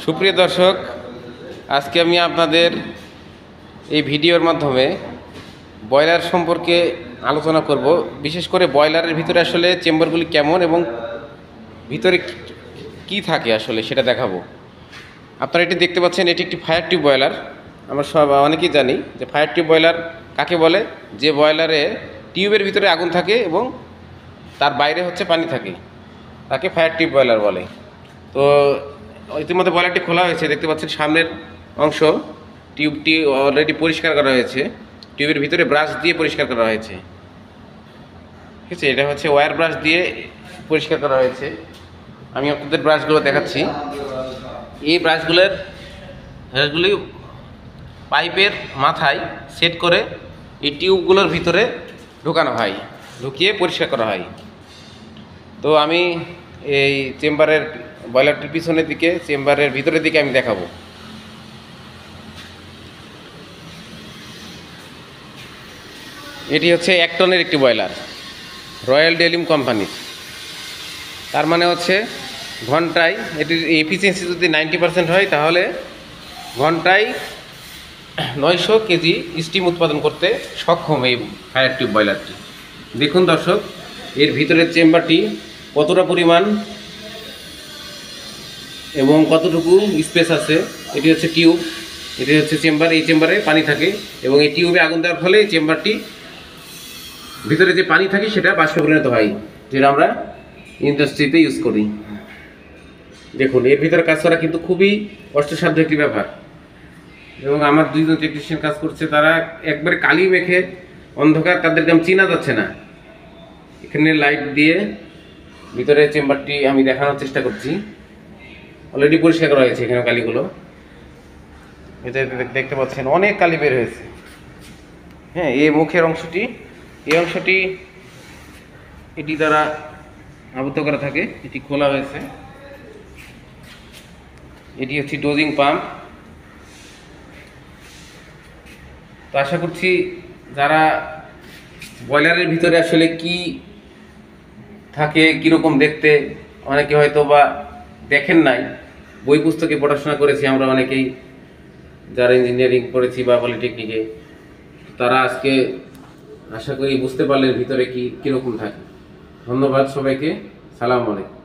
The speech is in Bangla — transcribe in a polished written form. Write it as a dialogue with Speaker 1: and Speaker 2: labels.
Speaker 1: সুপ্রিয় দর্শক, আজকে আমি আপনাদের এই ভিডিওর মাধ্যমে বয়লার সম্পর্কে আলোচনা করব। বিশেষ করে বয়লারের ভিতরে আসলে চেম্বারগুলি কেমন এবং ভিতরে কি থাকে আসলে সেটা দেখাবো। আপনারা এটি দেখতে পাচ্ছেন, এটি একটি ফায়ার টিউব বয়লার। আমরা সব অনেকেই জানি যে ফায়ার টিউব বয়লার কাকে বলে, যে বয়লারে টিউবের ভিতরে আগুন থাকে এবং তার বাইরে হচ্ছে পানি থাকে, তাকে ফায়ার টিউব বয়লার বলে। তো ইতিমধ্যে বয়লারটি খোলা হয়েছে, দেখতে পাচ্ছেন সামনের অংশ টিউবটি অলরেডি পরিষ্কার করা হয়েছে, টিউবের ভিতরে ব্রাশ দিয়ে পরিষ্কার করা হয়েছে। ঠিক আছে, এটা হচ্ছে ওয়্যার ব্রাশ দিয়ে পরিষ্কার করা হয়েছে। আমি আপনাদের ব্রাশগুলো দেখাচ্ছি। এই ব্রাশগুলি পাইপের মাথায় সেট করে এই টিউবগুলোর ভিতরে ঢোকানো হয়, ঢুকিয়ে পরিষ্কার করা হয়। তো আমি এই চেম্বারের বয়লারটির পিছনের দিকে, চেম্বারের ভিতরের দিকে আমি দেখাবো। এটি হচ্ছে 1 টনের একটি বয়লার, রয়্যাল ডেলিম কোম্পানির। তার মানে হচ্ছে ঘন্টায় এটির এফিসিয়েন্সি যদি 90% হয়, তাহলে ঘন্টায় 900 কেজি স্টিম উৎপাদন করতে সক্ষম এই ফায়ার টিউব বয়লারটি। দেখুন দর্শক, এর ভিতরের চেম্বারটি কতটা পরিমাণ এবং কতটুকু স্পেস আছে। এটি হচ্ছে টিউব, এটি হচ্ছে চেম্বার। এই চেম্বারে পানি থাকে এবং এই টিউবে আগুন দেওয়ার ফলে এই চেম্বারটি ভিতরে যে পানি থাকে সেটা বাষ্পে পরিণত হয়, যেটা আমরা ইন্ডাস্ট্রিতে ইউজ করি। দেখুন, এর ভিতরে কাজ করা কিন্তু খুবই কষ্টসাধ্য একটি ব্যাপার, এবং আমার 2 জন টেকনিশিয়ান কাজ করছে, তারা একবারে কালি মেখে অন্ধকার, তাদেরকে আমি চেনা যাচ্ছে না। এখানে লাইট দিয়ে ভিতরে চেম্বারটি আমি দেখানোর চেষ্টা করছি। অলরেডি পরিষ্কার করা হয়েছে, এখানে কালিগুলো এটা দেখতে পাচ্ছেন, অনেক কালি বের হয়েছে। হ্যাঁ, এই মুখের অংশটি, এই অংশটি এটি দ্বারা আবদ্ধ করা থাকে, এটি খোলা হয়েছে। এটি হচ্ছে ডোজিং পাম্প। তো আশা করছি যারা বয়লারের ভিতরে আসলে কি থাকে, কীরকম দেখতে, অনেকে হয়তো বা দেখেন নাই, বই পুস্তকে পড়াশোনা করেছি আমরা অনেকেই, যারা ইঞ্জিনিয়ারিং পড়েছি বা পলিটেকনিকে, তারা আজকে আশা করি বুঝতে পারলেন ভিতরে কীরকম থাকে। ধন্যবাদ সবাইকে। সালাম আলাইকুম।